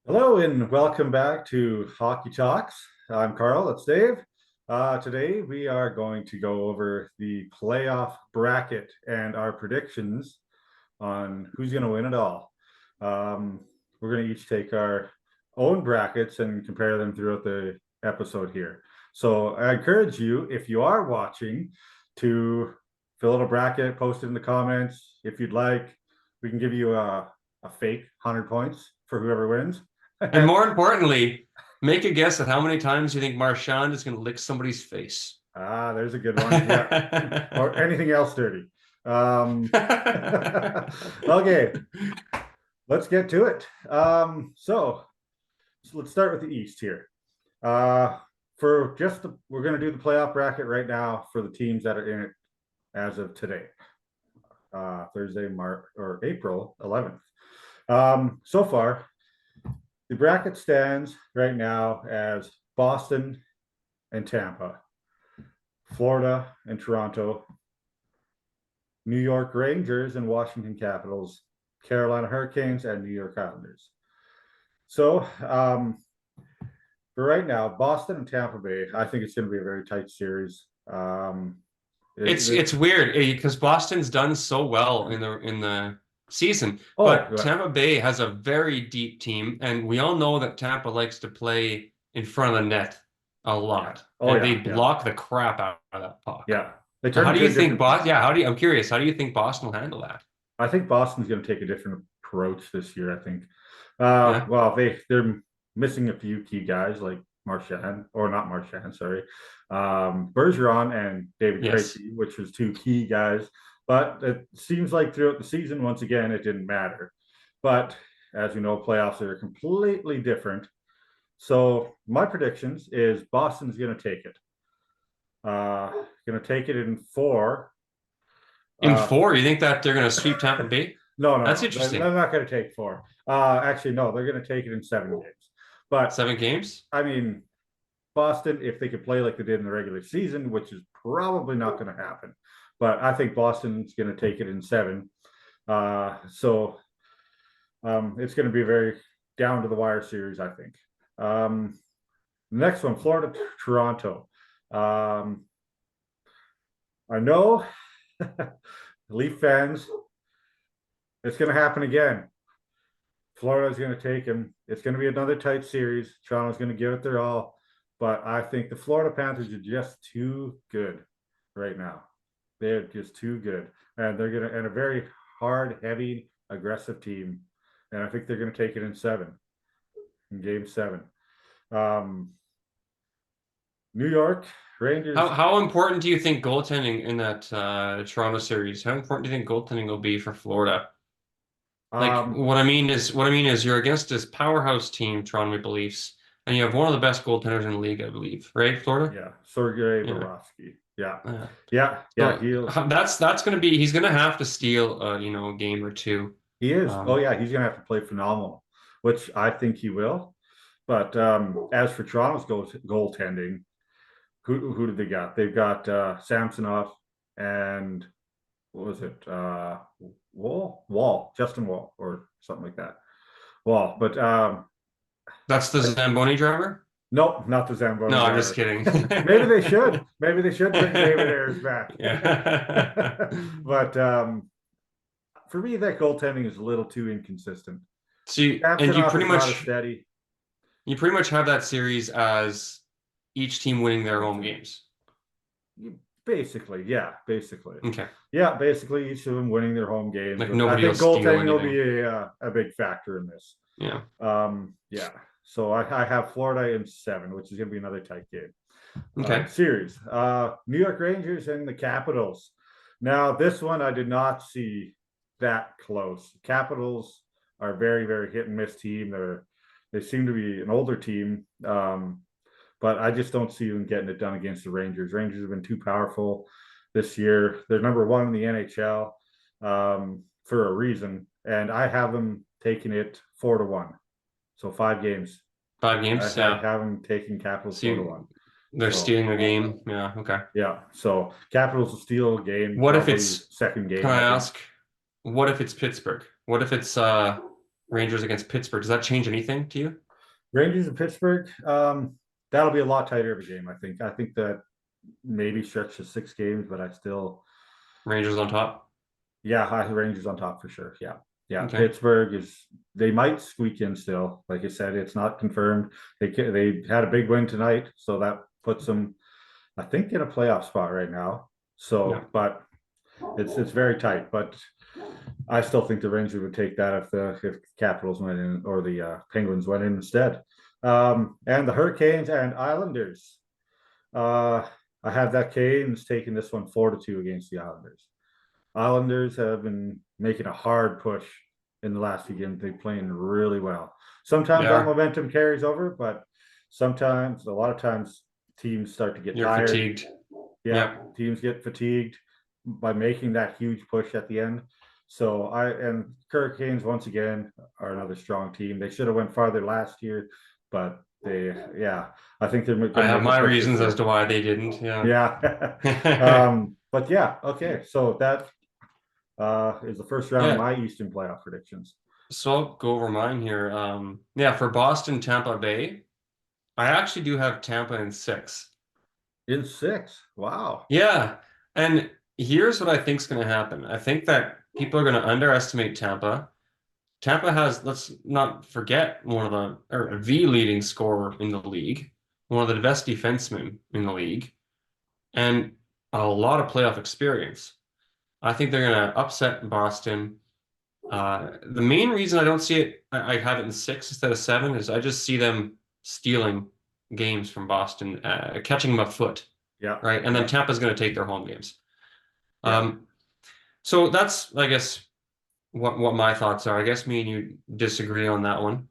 Hello and welcome back to Hockey Talks. I'm Carl, that's Dave. Today we are going to go over the playoff bracket and our predictions on who's going to win it all. We're going to each take our own brackets and compare them throughout the episode here. So I encourage you, if you are watching, to fill out a bracket, post it in the comments. If you'd like, we can give you a fake 100 points for whoever wins. And more importantly, make a guess at how many times you think Marchand is going to lick somebody's face. There's a good one. Yeah. Or anything else dirty. Okay, let's get to it. So let's start with the East here. We're going to do the playoff bracket right now for the teams that are in it as of today, Thursday, March or April 11th. So far, the bracket stands right now as Boston and Tampa, Florida and Toronto, New York Rangers and Washington Capitals, Carolina Hurricanes, and New York Islanders. So for right now, Boston and Tampa Bay, I think it's going to be a very tight series. It's weird because Boston's done so well in the season, but Tampa Bay has a very deep team, and we all know that Tampa likes to play in front of the net a lot. They block the crap out of that puck. Yeah. How do you think Boston? Yeah, I'm curious. How do you think Boston will handle that? I think Boston's going to take a different approach this year. I think. Well, they're missing a few key guys like Marchand, or not Marchand, sorry, Bergeron and David Krejci, which was two key guys. But it seems like throughout the season, once again, it didn't matter. But as you know, playoffs are completely different. So my predictions is Boston's going to take it. Going to take it in 4. In 4, you think that they're going to sweep Tampa Bay? No, that's interesting. They're not going to take 4. Actually, no, they're going to take it in 7 games. But 7 games? I mean, Boston, if they could play like they did in the regular season, which is probably not going to happen. But I think Boston's going to take it in 7. So it's going to be a very down to the wire series, I think. Next one, Florida, Toronto. I know Leaf fans, it's going to happen again. Florida's going to take him. It's going to be another tight series. Toronto's going to give it their all. But I think the Florida Panthers are just too good right now. They're just too good. And they're going to, and a very hard, heavy, aggressive team. And I think they're going to take it in 7, in game 7. New York Rangers. How important do you think goaltending in that Toronto series? How important do you think goaltending will be for Florida? Like what I mean is you're against this powerhouse team, Toronto Maple Leafs, and you have one of the best goaltenders in the league, I believe, right, Florida? Yeah, Sergei Bobrovsky. Yeah. That's going to be, he's going to have to steal a game or two. He is. He's going to have to play phenomenal, which I think he will. But as for Toronto's goaltending, who did they got? They've got Samsonov and what was it? Justin Wall, or something like that. Wall, but that's the Zamboni driver? No, not the Zamboni. No, I'm just kidding. Maybe they should. Maybe they should bring David Ayers back. Yeah. But for me, that goaltending is a little too inconsistent. So you pretty much have that series as each team winning their home games. Basically. Okay. Yeah, basically each of them winning their home games. Like nobody else. Goaltending will be a big factor in this. Yeah. Yeah. So I have Florida in 7, which is going to be another tight game. Okay. Series. New York Rangers and the Capitals. Now, this one I did not see that close. Capitals are a very, very hit and miss team. They seem to be an older team, but I just don't see them getting it done against the Rangers. Rangers have been too powerful this year. They're number 1 in the NHL for a reason, and I have them taking it 4-1. So 5 games. 5 games. I have them taking Capitals 4-1. They're stealing a game. Yeah. Okay. Yeah. So Capitals will steal a game. What if it's second game? Can I ask? What if it's Pittsburgh? What if it's Rangers against Pittsburgh. Does that change anything to you? Rangers and Pittsburgh. That'll be a lot tighter of a game. I think. I think that maybe stretch to 6 games, but I still. Rangers on top. Yeah, high Rangers on top for sure. Yeah. Yeah, Okay. Pittsburgh is they might squeak in still. Like I said, it's not confirmed. They had a big win tonight, so that puts them, I think, in a playoff spot right now. So, Yeah. but it's very tight. But I still think the Rangers would take that if Capitals went in or the Penguins went in instead. And the Hurricanes and Islanders. Uh, I have that Canes taking this one 4-2 against the Islanders. Islanders have been making a hard push in the last few games. They're playing really well. Sometimes that momentum carries over, but sometimes, a lot of times, teams start to get tired. Fatigued. Yeah, teams get fatigued by making that huge push at the end. So and Hurricanes once again are another strong team. They should have went farther last year, but I think they're. I have my reasons as to why they didn't. Yeah. But yeah, okay. So that is the first round of my Eastern playoff predictions. So I'll go over mine here. For Boston, Tampa Bay, I actually do have Tampa in 6. In 6? Wow. Yeah. And here's what I think is going to happen. I think that people are going to underestimate Tampa. Tampa has, let's not forget, the leading scorer in the league, one of the best defensemen in the league, and a lot of playoff experience. I think they're going to upset Boston. The main reason I don't see it, I have it in 6 instead of 7, is I just see them stealing games from Boston, catching them a foot. Yeah. Right. And then Tampa's going to take their home games. So that's, I guess, what my thoughts are. I guess me and you disagree on that one.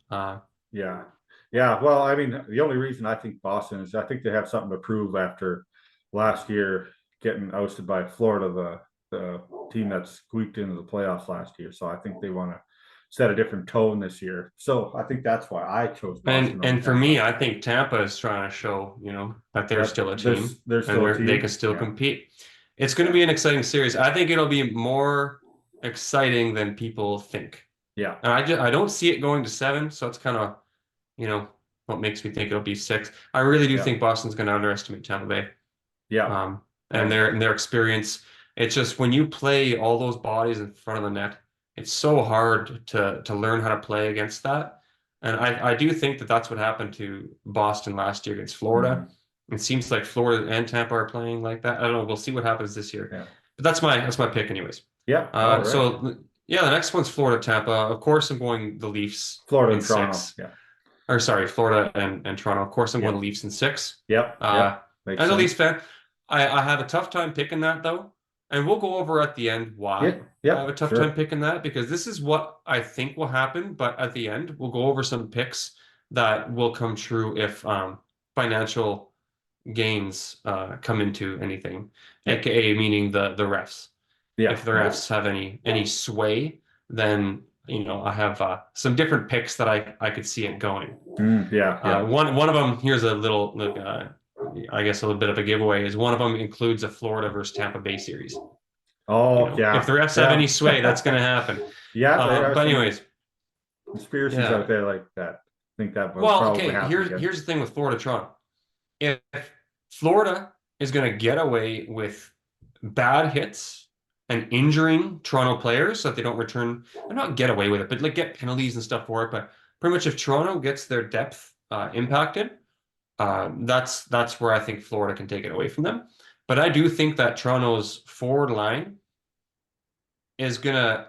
Yeah. Well, I mean, the only reason I think Boston is I think they have something to prove after last year getting ousted by Florida, the team that squeaked into the playoffs last year. So I think they want to set a different tone this year. So I think that's why I chose Boston. And for me, I think Tampa is trying to show, that they're still a team. They're still a team. They can still compete. It's going to be an exciting series. I think it'll be more exciting than people think. Yeah. And I don't see it going to 7, so it's kind of, what makes me think it'll be 6. I really do think Boston's going to underestimate Tampa Bay. Yeah. And their experience. It's just when you play all those bodies in front of the net, it's so hard to learn how to play against that. And I do think that that's what happened to Boston last year against Florida. It seems like Florida and Tampa are playing like that. I don't know. We'll see what happens this year. Yeah. But that's my pick anyways. Yeah. Right. So the next one's Florida, Tampa. Of course, I'm going the Leafs. Florida and Toronto. 6. Yeah. Or sorry, Florida and Toronto. Of course, I'm going the Leafs in 6. Yep. As a Leafs fan, I have a tough time picking that though. And we'll go over at the end why I have a tough time picking that, because this is what I think will happen. But at the end, we'll go over some picks that will come true if financial gains come into anything, aka meaning the refs. Yeah. If the refs have any sway, then I have some different picks that I could see it going. One of them, here's a little I guess a little bit of a giveaway, is one of them includes a Florida versus Tampa Bay series. If the refs have any sway, that's going to happen. But anyways, conspiracies out there like that. I think that here's the thing with Florida Toronto. If Florida is going to get away with bad hits and injuring Toronto players so that they don't return, and not get away with it, but like get penalties and stuff for it. But pretty much if Toronto gets their depth impacted, that's where I think Florida can take it away from them. But I do think that Toronto's forward line is more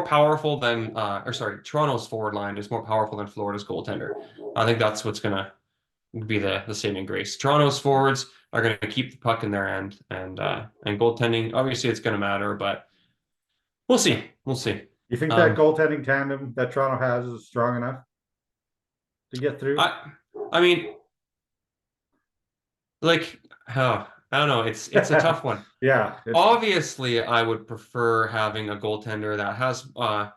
powerful than Toronto's forward line is more powerful than Florida's goaltender. I think that's what's gonna be the saving grace. Toronto's forwards are gonna keep the puck in their end, and goaltending, obviously it's gonna matter, but we'll see. You think that goaltending tandem that Toronto has is strong enough to get through? I mean, I don't know. It's a tough one. Obviously, I would prefer having a goaltender that has a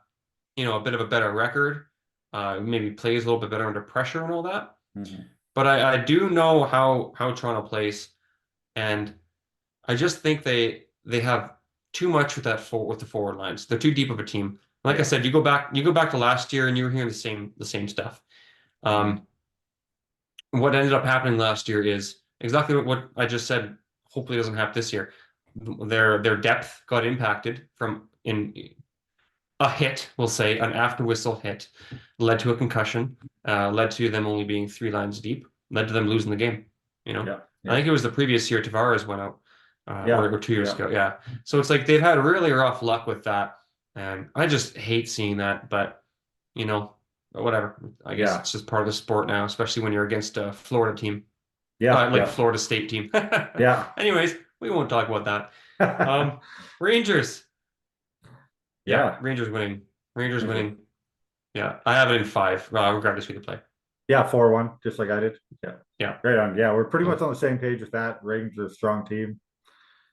bit of a better record, maybe plays a little bit better under pressure and all that. But I do know how Toronto plays, and I just think they have too much with the forward lines. They're too deep of a team. Like I said, you go back to last year and you were hearing the same stuff. What ended up happening last year is exactly what I just said. Hopefully, it doesn't happen this year. Their depth got impacted from in a hit, we'll say, an after whistle hit, led to a concussion, led to them only being 3 lines deep, led to them losing the game. I think it was the previous year Tavares went out, or 2 years ago. Yeah. So it's like they've had really rough luck with that. And I just hate seeing that, but whatever. I guess it's just part of the sport now, especially when you're against a Florida team. Florida State team. Anyways, we won't talk about that. Rangers. Rangers winning. Rangers winning. Yeah, I have it in 5, regardless who they play. Yeah, 4-1, just like I did. Yeah. Right on. Yeah, we're pretty much on the same page with that. Rangers are a strong team.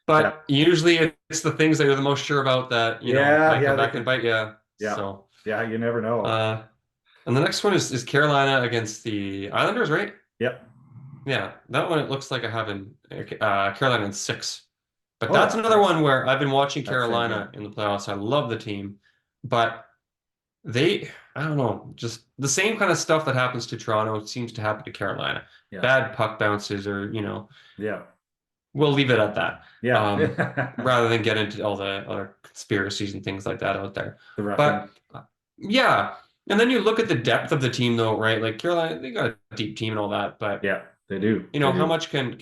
But usually it's the things that you're the most sure about that, might come back and bite you. Yeah. So, you never know. And the next one is Carolina against the Islanders, right? Yep. Yeah, that one it looks like I have in Carolina in 6. But that's another one where I've been watching Carolina in the playoffs. I love the team, but I don't know, just the same kind of stuff that happens to Toronto seems to happen to Carolina. Bad puck bounces or, we'll leave it at that. Rather than get into all the other conspiracies and things like that out there. But and then you look at the depth of the team though, right? Like Carolina, they got a deep team and all that, but they do. How much can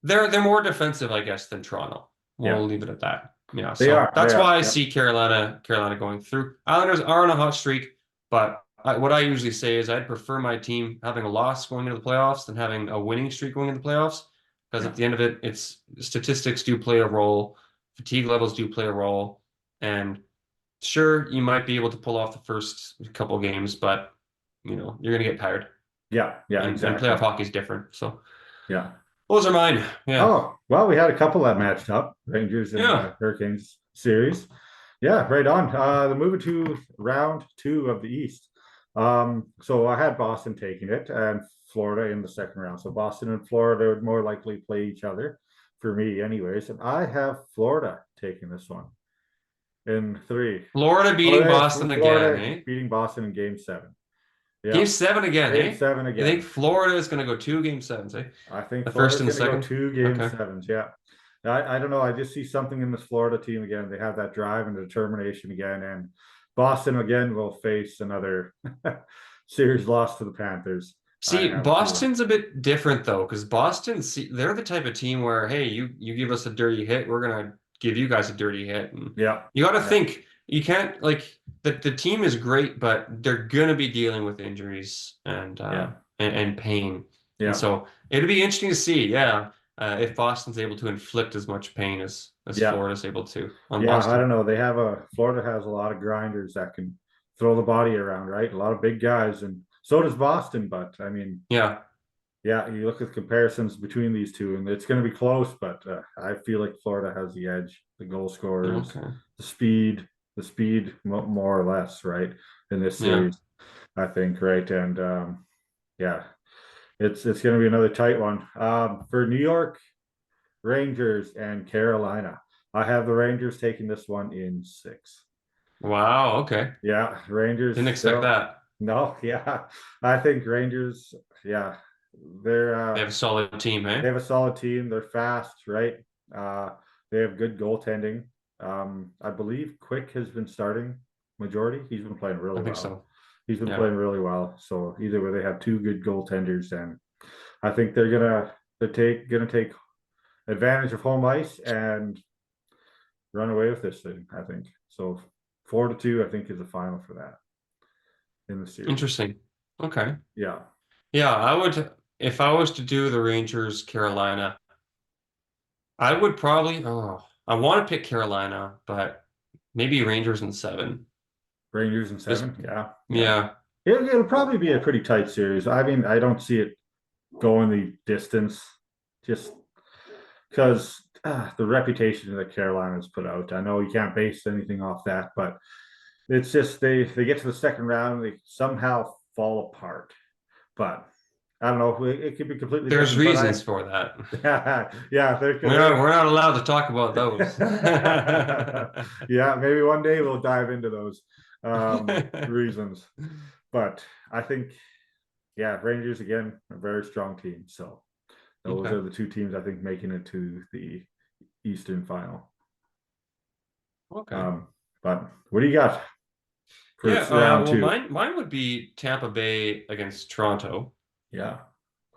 they're more defensive, I guess, than Toronto. We'll leave it at that. Yeah, so that's why I see Carolina going through. Islanders are on a hot streak, but what I usually say is I'd prefer my team having a loss going into the playoffs than having a winning streak going into the playoffs, because at the end of it, it's statistics do play a role, fatigue levels do play a role, and sure, you might be able to pull off the first couple games, but you're going to get tired. Exactly. And playoff hockey is different. So those are mine. Yeah. Oh, well, we had a couple that matched up, Rangers and Hurricanes series. Yeah, right on. The moving to round 2 of the East. So I had Boston taking it and Florida in the second round. So Boston and Florida would more likely play each other for me anyways. And I have Florida taking this one in 3. Florida beating Boston again, eh? Beating Boston in Game 7. Yeah. Game 7 again, Game 7 again. You think Florida is going to go 2 Game 7s, eh? I think the first and the second. Go 2 Game 7s, yeah. I don't know. I just see something in this Florida team again. They have that drive and determination again. And Boston again will face another series loss to the Panthers. See, Boston's a bit different though, because Boston, they're the type of team where, hey, you give us a dirty hit, we're gonna give you guys a dirty hit. And you got to think. You can't the team is great, but they're gonna be dealing with injuries and pain. Yeah. And so it'll be interesting to see, if Boston's able to inflict as much pain as Florida's able to on Boston. I don't know. Florida has a lot of grinders that can throw the body around, right? A lot of big guys, and so does Boston. But I mean, you look at comparisons between these two, and it's going to be close. But I feel like Florida has the edge, the goal scorers, the speed more or less, right, in this series. I think, right, and it's going to be another tight one. For New York Rangers and Carolina, I have the Rangers taking this one in 6. Wow. Okay. Yeah, Rangers didn't expect that. No. Yeah, I think Rangers. Yeah, they have a solid team. Eh? They have a solid team. They're fast, right? They have good goaltending. I believe Quick has been starting majority. He's been playing really well. I think so. He's been playing really well. So either way, they have 2 good goaltenders, and I think they're gonna take advantage of home ice and run away with this thing. I think so. 4-2, I think, is the final for that in the series. Interesting. Okay. Yeah. I would, if I was to do the Rangers Carolina, I would probably. I want to pick Carolina, but maybe Rangers in 7. Rangers in 7, yeah. It'll probably be a pretty tight series. I mean, I don't see it going the distance, just because the reputation that Carolina's put out. I know you can't base anything off that, but it's just they get to the second round, they somehow fall apart. But I don't know. It could be completely There's different, but reasons for that. yeah, there could. We're not allowed to talk about those. Yeah, maybe one day we'll dive into those reasons. But I think, yeah, Rangers again, a very strong team. So those Okay. are the two teams I think making it to the Eastern Final. Okay. But what do you got for Yeah, round well, two? mine would be Tampa Bay against Toronto. Yeah.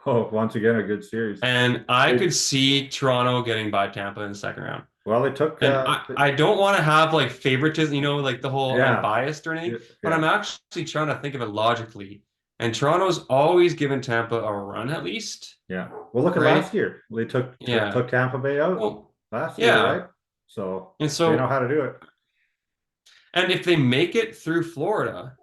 Oh, once again, a good series. And I It, could see Toronto getting by Tampa in the second round. well, they took, And I don't want to have like favoritism, like the whole I'm yeah, biased or anything, but I'm yeah. actually trying to think of it logically. And Toronto's always given Tampa a run at least, Yeah. Well, look at right? last year. They Yeah. took Tampa Bay out Well, last year, yeah. right? So And they know so, how to do it. and if they make it through Florida,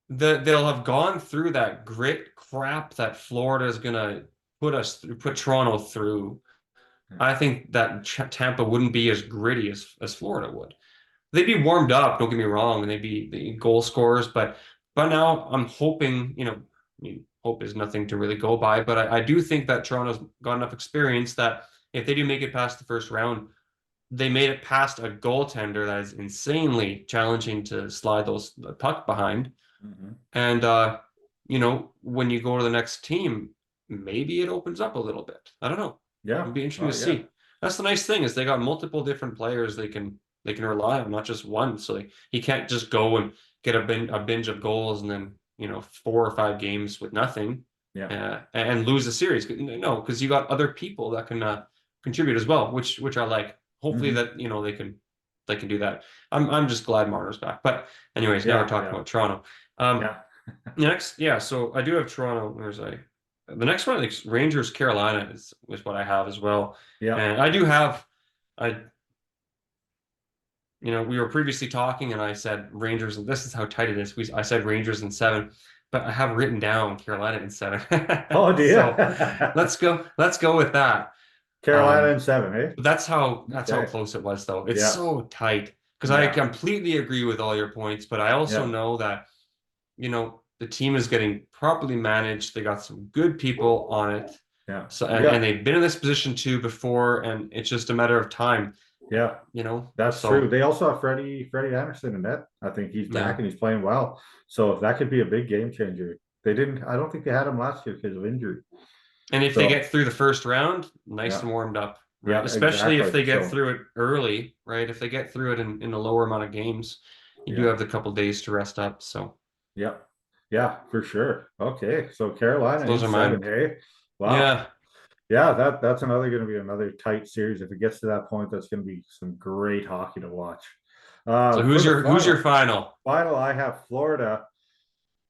they'll have gone through that grit crap that Florida is gonna put Toronto through. I think that Tampa wouldn't be as gritty as Florida would. They'd be warmed up, don't get me wrong, and they'd be the goal scorers, but now I'm hoping, I mean, hope is nothing to really go by, but I do think that Toronto's got enough experience that if they do make it past the first round, they made it past a goaltender that is insanely challenging to slide the puck behind. Hmm. And when you go to the next team, maybe it opens up a little bit. I don't know. Yeah. It'd be interesting Oh, to yeah. see. That's the nice thing is they got multiple different players they can rely on, not just one. So he can't just go and get a binge of goals and then 4 or 5 games with nothing Yeah. and lose the series. No, because you got other people that can contribute as well, which I like. Hopefully Hmm. that they can do that. I'm just glad Marner's back. But anyways, now we're Yeah. talking Yeah. about Toronto. Um, Yeah. so I do have Toronto. The next one, like Rangers Carolina is what I have as well. Yeah. And I do have I we were previously talking and I said Rangers, and this is how tight it is. I said Rangers in 7, but I have written down Carolina in 7. Oh, So dear. let's go with that. Carolina Um, in 7, eh? but that's how Okay. close it was though. It's Yeah. so tight because I Yeah. completely agree with all your points, but I also Yeah. know that the team is getting properly managed. They got some good people on it. Yeah. So You and got, they've been in this position too before, and it's just a matter of time, yeah. That's true. So They also have Freddie Anderson in net. I think he's back yeah. and he's playing well. So that could be a big game changer. I don't think they had him last year because of injury. And if they So get through the first round, nice yeah, and warmed up, right? yeah, Especially if exactly. they get So through it early, right? If they get through it in a lower amount of games, you do yeah, have the couple days to rest up. So yeah, yeah, for sure. Okay, so Carolina in those are 7, mine. hey? Wow. Yeah. Yeah, that's going to be another tight series. If it gets to that point, that's going to be some great hockey to watch. So For who's the your final? final, I have Florida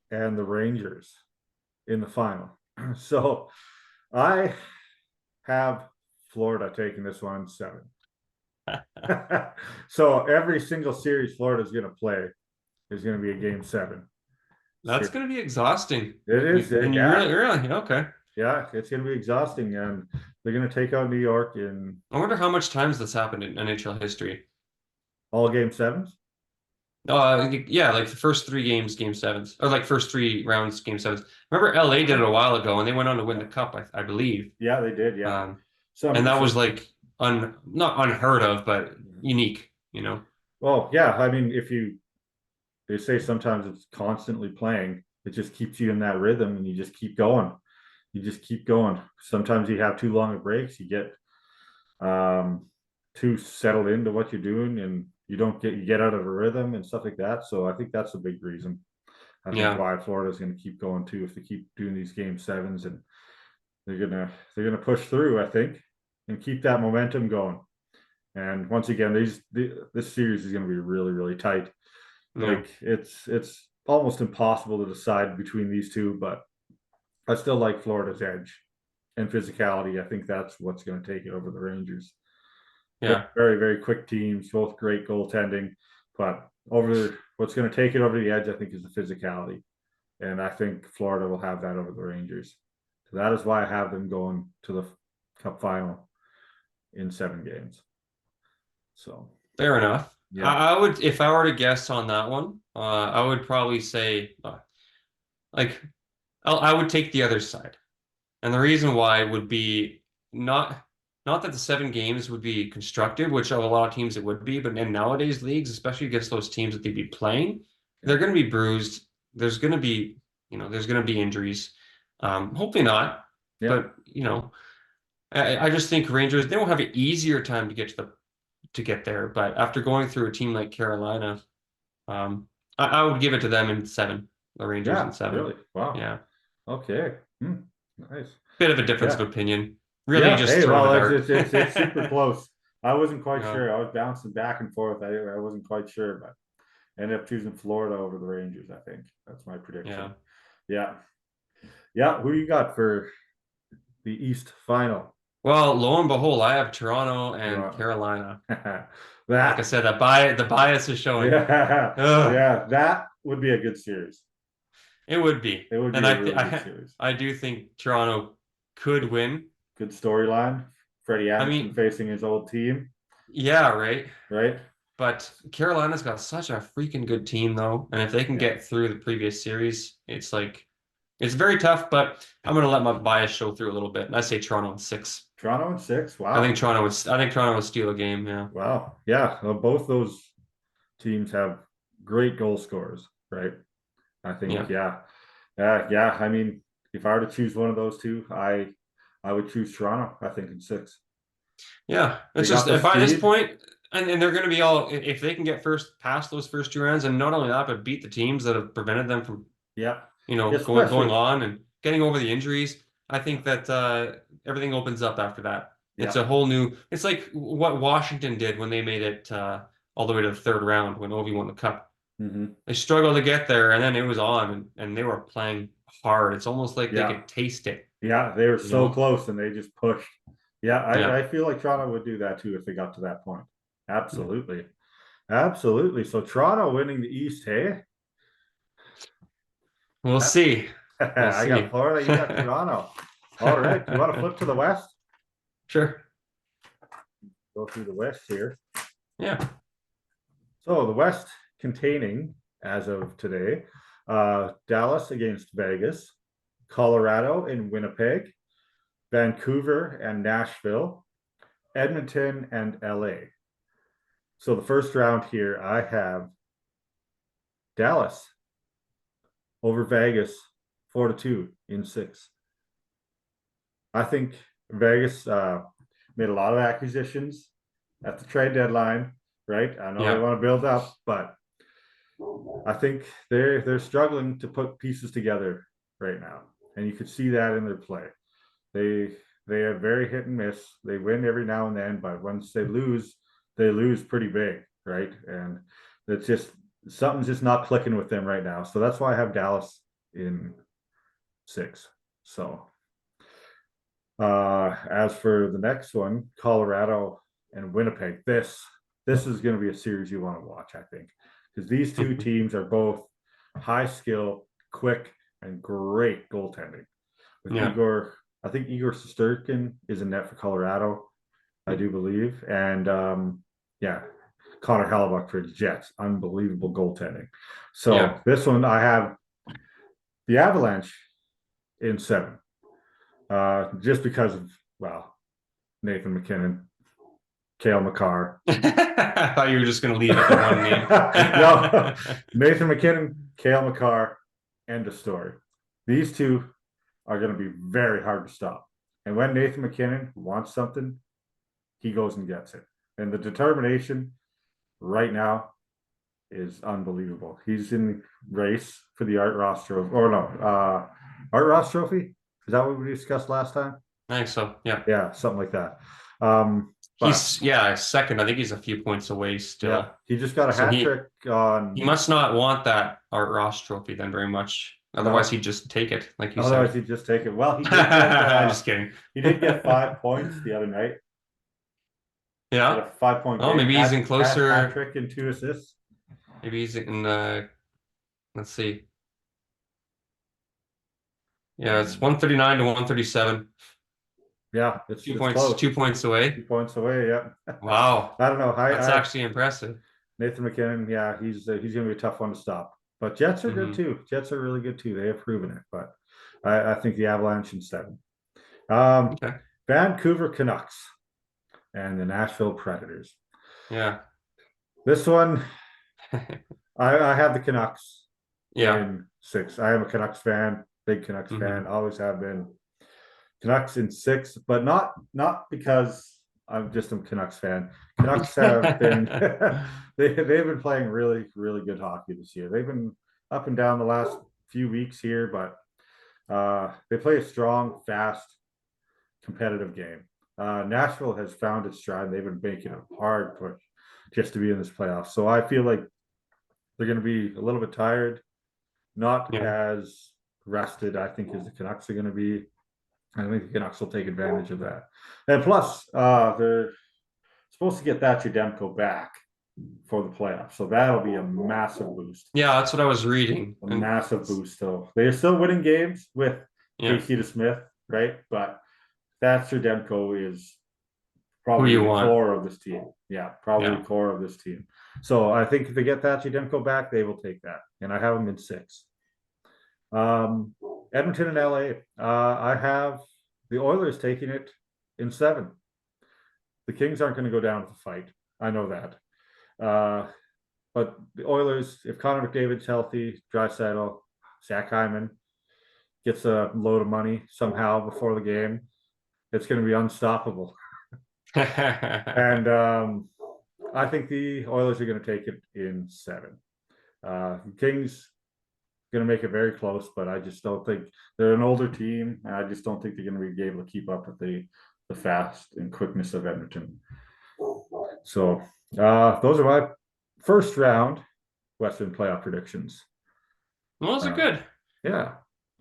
and the Rangers in the final. So I have Florida taking this one 7. So every single series Florida's going to play is going to be a game 7 That's series. going to be exhausting. It is, And you yeah, really okay. yeah. It's going to be exhausting, and they're going to take out New York in I wonder how much times that's happened in NHL history. all game 7s. Yeah, like the first 3 games, game sevens, or like first 3 rounds, game sevens. Remember, LA did it a while ago, and they went on to win Yeah, the cup, I believe. yeah, they did. Yeah, Um, and some, that was some. like not unheard of, but unique. Well, yeah. I mean, if they say sometimes it's constantly playing, it just keeps you in that rhythm, and you just keep going. You just keep going. Sometimes you have too long of breaks. You get um, too settled into what you're doing, and you get out of a rhythm and stuff like that. So I think that's a big reason. I think Yeah, why Florida's going to keep going too if they keep doing these game 7s, and they're gonna push through. I think, and keep that momentum going. And once again, this series is going to be really really tight. yeah, Like it's almost impossible to decide between these two, but I still like Florida's edge and physicality. I think that's what's going to take it over the Rangers. They're yeah, very, very quick teams, both great goaltending, but what's going to take it over the edge, I think, is the physicality. And I think Florida will have that over the Rangers. So that is why I have them going to the Cup final in 7 games. So fair enough. yeah, I would, if I were to guess on that one, I would probably say like I would take the other side. And the reason why would be not not that the 7 games would be constructive, which of a lot of teams it would be, but in nowadays leagues, especially against those teams that they'd be playing, they're going to be bruised. There's going to be, there's going to be injuries. Hopefully not, Yeah. but I just think Rangers they won't have an easier time to get to get there. But after going through a team like Carolina, um, I would give it to them in 7. The Rangers in Yeah. 7. Really? Wow. Yeah. Okay. Nice. Bit of a difference Yeah. of opinion. Really Yeah. just Hey, throw well, the it's super dart. close. I wasn't quite Yeah. sure. I was bouncing back and forth. I wasn't quite sure, but ended up choosing Florida over the Rangers. I think that's my prediction. Yeah. Yeah. Who do you got for the East final? Well, lo and behold, I have Toronto and Toronto. Carolina. Like I That. said, the bias is showing. Yeah. Ugh, Yeah. That would be a good series. it would be. It would be And a really good series. I do think Toronto could win. Good storyline. Freddie I Anderson mean, facing his old team. yeah, right. Right. But Carolina's got such a freaking good team, though. And if they can Yeah. get through the previous series, it's very tough, but I'm gonna let my bias show through a little bit. And I say Toronto in 6. Toronto in 6. I Wow. think Toronto would steal a game, yeah. Wow. Yeah. Well, both those teams have great goal scorers, right? I think, Yeah. yeah. Yeah. I mean, if I were to choose one of those two, I would choose Toronto, I think, in 6. Yeah. They It's got just the by this speed. point, and they're gonna be all if they can get past those first 2 rounds, and not only that, but beat the teams that have prevented them from, Yeah. going Especially. on and getting over the injuries. I think that everything opens up after that. It's Yeah. a whole new it's like what Washington did when they made it all the way to the 3rd round when Ovi won the cup. Mm-hmm. They struggled to get there, and then it was on, and they were playing hard. It's almost like they Yeah. could taste it, Yeah. They were you so know? close and they just pushed. Yeah. Yeah. I feel like Toronto would do that too if they got to that point. Yeah. Absolutely. Absolutely. So Toronto winning the East, hey? We'll see. We'll I got see. Florida, you got Toronto. All right. Do you want to flip to the West? Sure. Go through the West here. Yeah. So the West containing, as of today, Dallas against Vegas, Colorado and Winnipeg, Vancouver and Nashville, Edmonton and LA. So the first round here, I have Dallas over Vegas 4-2 in 6. I think Vegas made a lot of acquisitions at the trade deadline, right? I know they want to build up, but I think they're struggling to put pieces together right now, and you could see that in their play. They are very hit and miss. They win every now and then, but once they lose pretty big, right? And it's just something's just not clicking with them right now. So that's why I have Dallas in 6. So as for the next one, Colorado and Winnipeg, this is going to be a series you want to watch, I think, because these two teams are both high skill, quick, and great goaltending. With Igor, I think Igor Shesterkin is in net for Colorado, I do believe, and Connor Hellebuck for the Jets, unbelievable goaltending. So this one, I have the Avalanche in 7. Just because of, well, Nathan MacKinnon, Cale Makar. I thought you were just going to leave it at one name. No, Nathan MacKinnon, Cale Makar, end of story. These two are going to be very hard to stop. And when Nathan MacKinnon wants something, he goes and gets it. And the determination right now is unbelievable. He's in race for the Art Ross Trophy. Or no, Art Ross Trophy? Is that what we discussed last time? I think so. Yeah. Yeah, something like that. He's second. I think he's a few points away still. Yeah, he just got a hat trick on. He must not want that Art Ross trophy then very much. Otherwise, he'd just take it, like you said. Otherwise, he'd just take it. Well, he did get, just kidding. He did get 5 points the other night. Yeah. 5-point. Oh, maybe he's in closer. Hat trick and 2 assists. Maybe he's in. Let's see. Yeah, it's 139 to 137. Yeah, it's 2 points. Close. 2 points away. 2 points away. Yeah. Wow. I don't know. That's actually impressive. Nathan MacKinnon. Yeah, he's going to be a tough one to stop. But Jets are good too. Jets are really good too. They have proven it. But I think the Avalanche in 7. Um, Okay. Vancouver Canucks and the Nashville Predators. Yeah. This one, I have the Canucks Yeah. in 6. I am a Canucks fan, big Canucks fan, Hmm. always have been. Canucks in 6, but not because I'm just a Canucks fan. Canucks have been they've been playing really really good hockey this year. They've been up and down the last few weeks here, but they play a strong, fast, competitive game. Nashville has found its stride. They've been making a hard push just to be in this playoff. So I feel like they're going to be a little bit tired, not Yeah. as rested, I think, as the Canucks are going to be. I think the Canucks will take advantage of that. And plus, they're supposed to get Thatcher Demko back for the playoffs. So that'll be a massive boost. Yeah, that's what I was reading. A And massive boost. So they're still winning games with yeah, Casey DeSmith, right? But Thatcher Demko is who probably you the want. core of this team. Yeah, probably Yeah. the core of this team. So I think if they get Thatcher Demko back, they will take that. And I have them in 6. Um, Edmonton and LA. I have the Oilers taking it in 7. The Kings aren't going to go down with a fight. I know that. But the Oilers, if Connor McDavid's healthy, Draisaitl, Zach Hyman gets a load of money somehow before the game, it's going to be unstoppable. And I think the Oilers are going to take it in 7. Kings going to make it very close, but I just don't think they're an older team, and I just don't think they're going to be able to keep up with the fast and quickness of Edmonton. So those are my first round Western playoff predictions. Well, those are good. Yeah.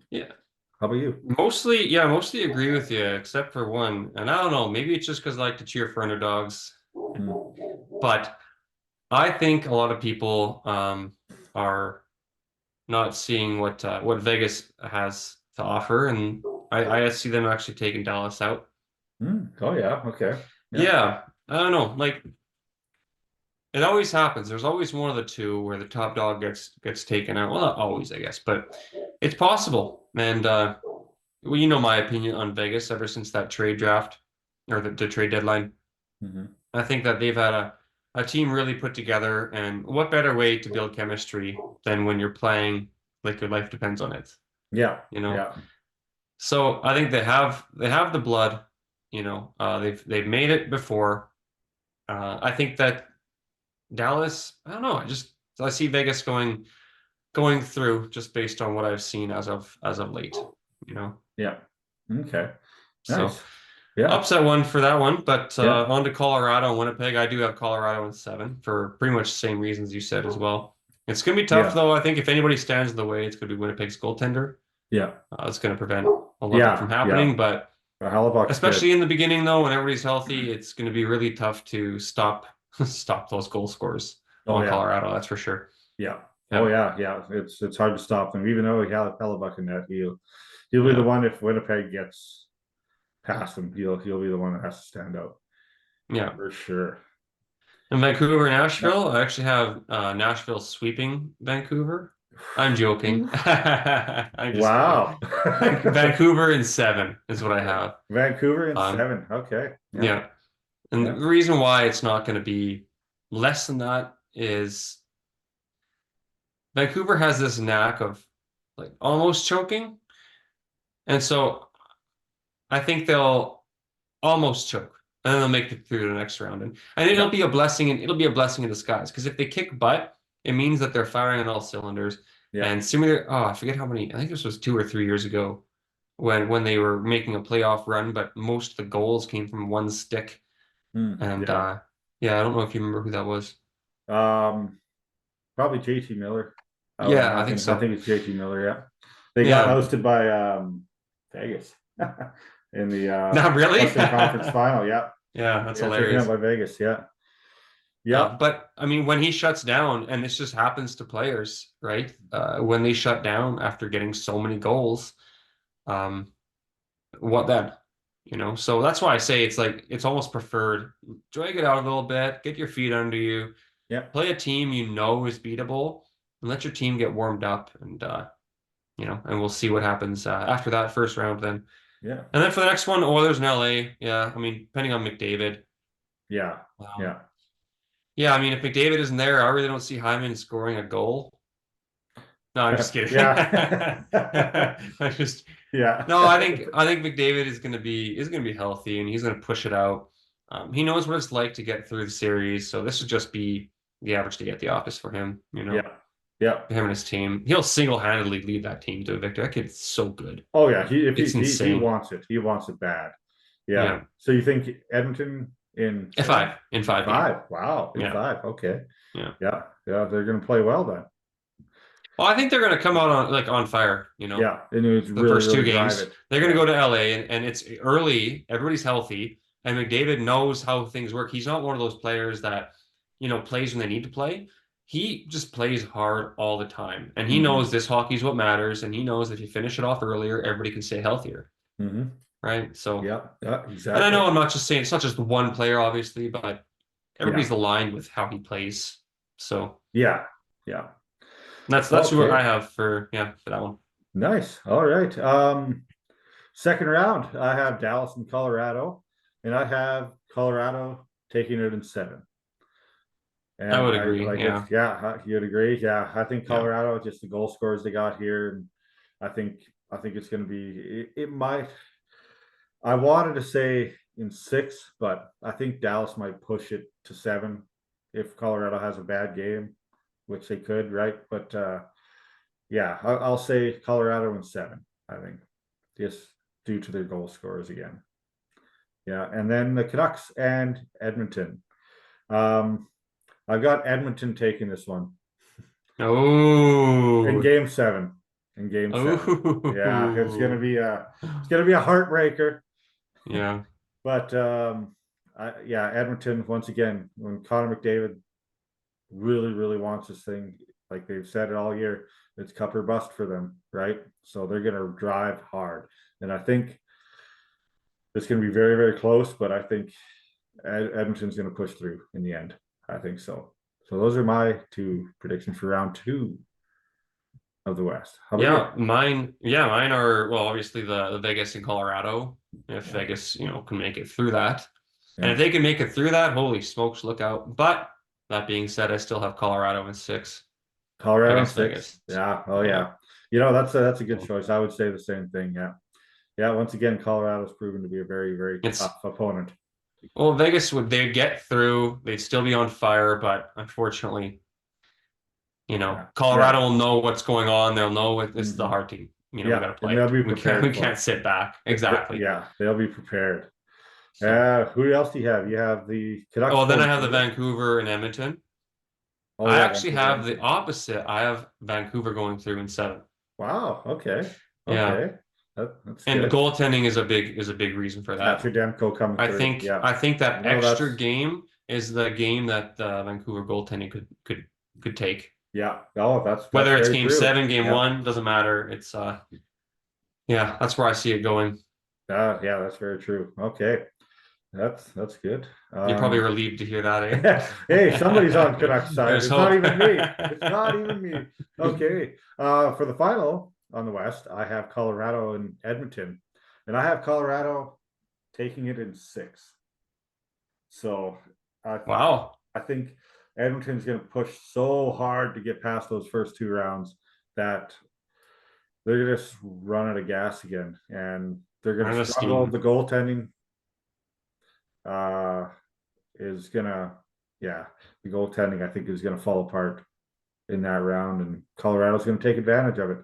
Yeah. How about you? Mostly agree with you, except for one. And I don't know, maybe it's just because I like to cheer for underdogs. But I think a lot of people are not seeing what Vegas has to offer, and I see them actually taking Dallas out. Oh yeah. Okay. Yeah. Yeah, I don't know. Like it always happens. There's always one of the two where the top dog gets taken out. Well, not always, I guess, but it's possible. And well, you know my opinion on Vegas ever since that trade draft or the trade deadline. Mm-hmm. I think that they've had a team really put together, and what better way to build chemistry than when you're playing like your life depends on it, Yeah. you know? Yeah. So I think they have the blood, they've made it before. I think that Dallas, I don't know, I see Vegas going through just based on what I've seen as of late, you know. Yeah. Okay. So Nice. Yeah. upset one for that one, but Yeah. on to Colorado and Winnipeg. I do have Colorado in 7 for pretty much the same reasons you said as well. It's gonna be tough Yeah. though. I think if anybody stands in the way, it's gonna be Winnipeg's goaltender. Yeah. It's gonna prevent a lot of it from Yeah. Yeah. happening, but Hellebuyck's good. especially in the beginning though, when everybody's healthy, it's gonna be really tough to stop stop those goal scores Oh on yeah. Colorado, that's for sure. Yeah. Oh Yeah. yeah. Yeah. It's hard to stop them, even though he had Hellebuck in that. He'll be the Yeah. one if Winnipeg gets past him. He'll be the one that has to stand out Yeah. for sure. And Vancouver, Yep. Nashville, I actually have Nashville sweeping Vancouver. I'm joking. I'm just kidding. Wow. Vancouver in 7 is what I have. Vancouver in Um, 7. Okay. Yeah. yeah. And the Yeah. reason why it's not going to be less than that is Vancouver has this knack of like almost choking. And so I think they'll almost choke and then they'll make it through the next round. And it'll Yeah. be a blessing and it'll be a blessing in disguise because if they kick butt, it means that they're firing on all cylinders. Yeah. And similar, I forget how many, I think this was 2 or 3 years ago when they were making a playoff run, but most of the goals came from one stick. And Yeah. yeah, I don't know if you remember who that was. Probably JT Miller. I would Yeah, I think imagine. I so. think it's JT Miller. Yeah. They got Yeah. ousted by Vegas in the Not really? Western Conference Final. Yeah. Yeah, that's Yeah, taken out hilarious. by Vegas. Yeah. Yeah. But I mean, when he shuts down, and this just happens to players, right? When they shut down after getting so many goals, um, what then? So that's why I say it's like it's almost preferred. Drag it out a little bit, get your feet under you, Yeah. play a team you know is beatable, and let your team get warmed up. And and we'll see what happens after that first round then. Yeah. And then for the next one, Oilers in LA. Yeah, I mean, depending on McDavid. Yeah. Um, Yeah. yeah, I mean, if McDavid isn't there, I really don't see Hyman scoring a goal. No, I'm just kidding. Yeah. I just Yeah. no, I think McDavid is gonna be healthy and he's gonna push it out. He knows what it's like to get through the series, so this would just be the average to get the office for him. Yeah. Yeah. Him and his team. He'll single-handedly lead that team to a victory. That kid's so good. Oh yeah. He if It's he insane. wants it. He wants it bad. Yeah. Yeah. So you think Edmonton in In seven? five. In five game. Five. Wow. In Yeah. five. Okay. Yeah. Yeah. Yeah. They're gonna play well then. Well, I think they're gonna come out on fire. Yeah. And it's The really, first two really drive games. it. They're going to Yeah. go to LA and it's early. Everybody's healthy. And McDavid knows how things work. He's not one of those players that, plays when they need to play. He just plays hard all the time. And he knows this hockey is what matters. And he knows if you finish it off earlier, everybody can stay healthier. Mm-hmm. Right. So, Yeah. Yeah. and Exactly. I know I'm not just saying it's not just one player, obviously, but everybody's Yeah. aligned with how he plays. So, Yeah. Yeah. that's Okay. what I have for that one. Nice. All right. Second round, I have Dallas and Colorado, and I have Colorado taking it in 7. And I would agree. Yeah. You'd agree. Yeah, I think Yeah. Colorado, just the goal scorers they got here, and I think it's going to be. It might. I wanted to say in 6, but I think Dallas might push it to 7 if Colorado has a bad game, which they could, right? But yeah, I'll say Colorado in 7. I think just due to their goal scorers again. Yeah, and then the Canucks and Edmonton. I've got Edmonton taking this one Oh. in Game 7. In Game 7, yeah, it's gonna be a heartbreaker. Yeah, but Edmonton once again, when Connor McDavid really, really wants this thing, like they've said it all year, it's cup or bust for them, right? So they're gonna drive hard, and I think it's gonna be very, very close. But I think Edmonton's gonna push through in the end. I think so. So those are my 2 predictions for round 2 of the West. How about you? Mine are obviously the Vegas and Colorado. If Vegas, can make it through that, and if they can make it through that, holy smokes, look out. But that being said, I still have Colorado in 6. Colorado in 6. Vegas. Yeah. Oh yeah. That's a good choice. I would say the same thing. Yeah. Yeah. Once again, Colorado's proven to be a very, very tough opponent. Well, Vegas they'd get through, they'd still be on fire, but unfortunately, Colorado will know what's going on. They'll know this is the hard team. We got to play. They'll be prepared. We can't sit back. Exactly. Yeah, they'll be prepared. Who else do you have? You have the Canucks. Oh, then I have the Vancouver and Edmonton. Oh, I actually have the opposite. I have Vancouver going through in 7. Wow. Okay. Yeah. That's and good. The goaltending is a big reason for that. After Demko coming I think that extra game is the game that Vancouver goaltending could take. Yeah. Oh, that's whether it's Game 7, Game 1, doesn't matter. It's that's where I see it going. Yeah, that's very true. Okay. That's good. You're probably relieved to hear that, eh? Hey, somebody's on Canucks side. There's It's hope. not even me. It's not even me. Okay. For the final on the West, I have Colorado and Edmonton, and I have Colorado taking it in 6. So wow. I think Edmonton's going to push so hard to get past those first 2 rounds that they're going to just run out of gas again, and they're going to struggle. The goaltending is going to, the goaltending I think is going to fall apart in that round, and Colorado's going to take advantage of it,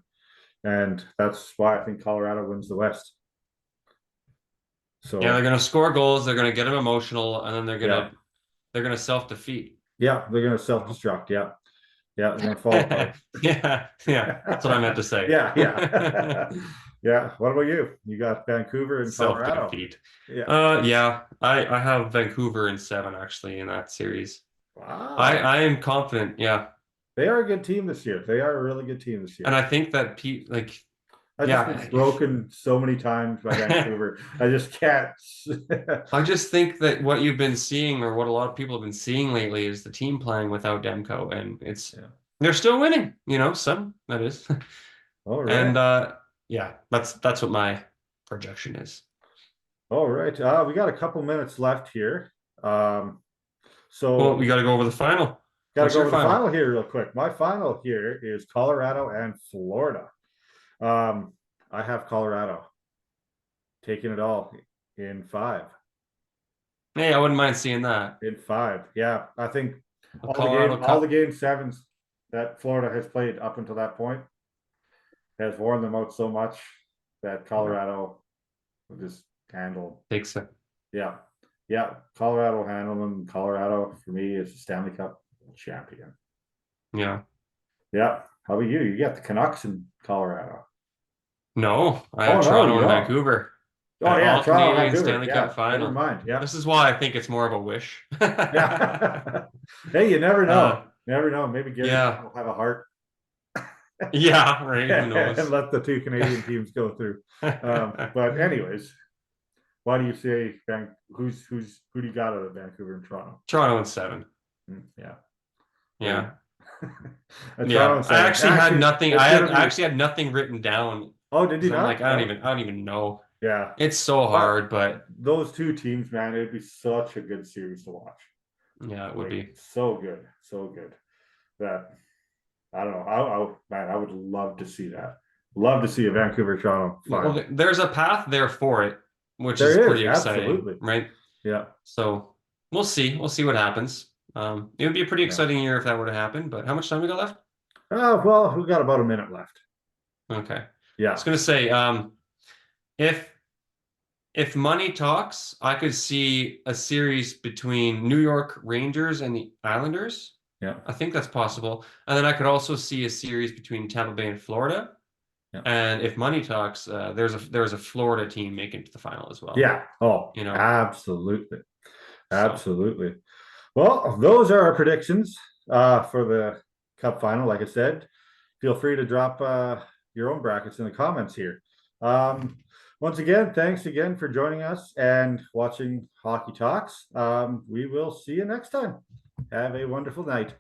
and that's why I think Colorado wins the West. So they're going to score goals. They're going to get them emotional, and then they're going to self-defeat. Yeah, they're going to self-destruct. Yeah, they're going to fall apart. yeah, that's what I meant to say. Yeah. Yeah. What about you? You got Vancouver and Colorado. Self-defeat. Yeah. I have Vancouver in 7 actually in that series. Wow. I am confident. Yeah. They are a good team this year. They are a really good team this year. And I think that I've just been broken so many times by Vancouver. I just can't. I just think that what you've been seeing, or what a lot of people have been seeing lately, is the team playing without Demko, and they're still winning. Some that is, All And right. yeah, that's what my projection is. All right. We got a couple minutes left here. Well, So we got to go over the final. got to What's go your over the final? final here real quick. My final here is Colorado and Florida. I have Colorado taking it all in five. Hey, I wouldn't mind seeing that. In five, yeah. I think A Colorado all the Cup. game sevens that Florida has played up until that point has worn them out so much that Yeah, Colorado will just handle. takes it. Yeah, yeah. Colorado will handle them. Colorado for me is the Stanley Cup champion. Yeah. Yeah. How about you? You got the Canucks in Colorado. No, I Oh have no, Toronto you and don't. Vancouver. Oh An yeah, all Toronto, Canadian Vancouver. Stanley Yeah, Cup never final. mind. Yeah, This is why I think it's more of a wish. yeah. Hey, you never uh, know. Never know. Maybe Gary yeah. will have a heart Yeah, right. Who and knows? let the two Canadian teams go through. But anyways, why do you say who do you got out of Vancouver and Toronto? Toronto in 7. Yeah, Yeah. Toronto Yeah. and I seven. actually had Actually, nothing. it's gonna I be. actually had nothing written down Oh, did you because I'm like, not? No. I don't even know. Yeah, It's so but hard, but those two teams, man, it'd be such a good series to watch. yeah, it would Like be. so good, so good that I don't know. Man, I would love to see that. Love to see a Vancouver Toronto Well, final. there's a path there for it, which is There is pretty exciting, absolutely. right? Yeah. So we'll see. We'll see what happens. It would be a pretty Yeah. exciting year if that were to happen, but how much time we got left? Well, we got about a minute left. Okay. I was Yeah. gonna say, if money talks, I could see a series between New York Rangers and the Islanders. Yeah. I think that's possible. And then I could also see a series between Tampa Bay and Florida. Yeah. And if money talks, there's a Florida team making it to the final as well. Yeah. Oh, You know, absolutely. so Absolutely. Well, those are our predictions for the Cup final. Like I said, feel free to drop your own brackets in the comments here. Once again, thanks again for joining us and watching Hockey Talks. We will see you next time. Have a wonderful night.